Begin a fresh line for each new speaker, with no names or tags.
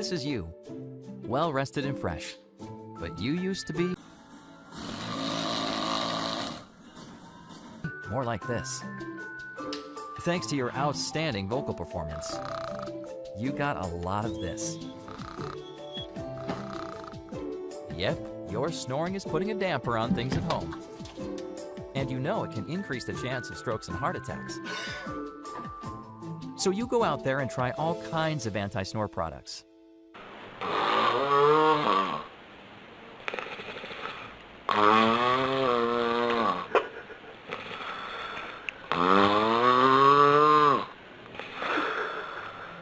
This is you, well rested and fresh. But you used to be more like this. Thanks to your outstanding vocal performance, you got a lot of this. Yep, your snoring is putting a damper on things at home. And you know it can increase the chance of strokes and heart attacks. So you go out there and try all kinds of anti-snore products.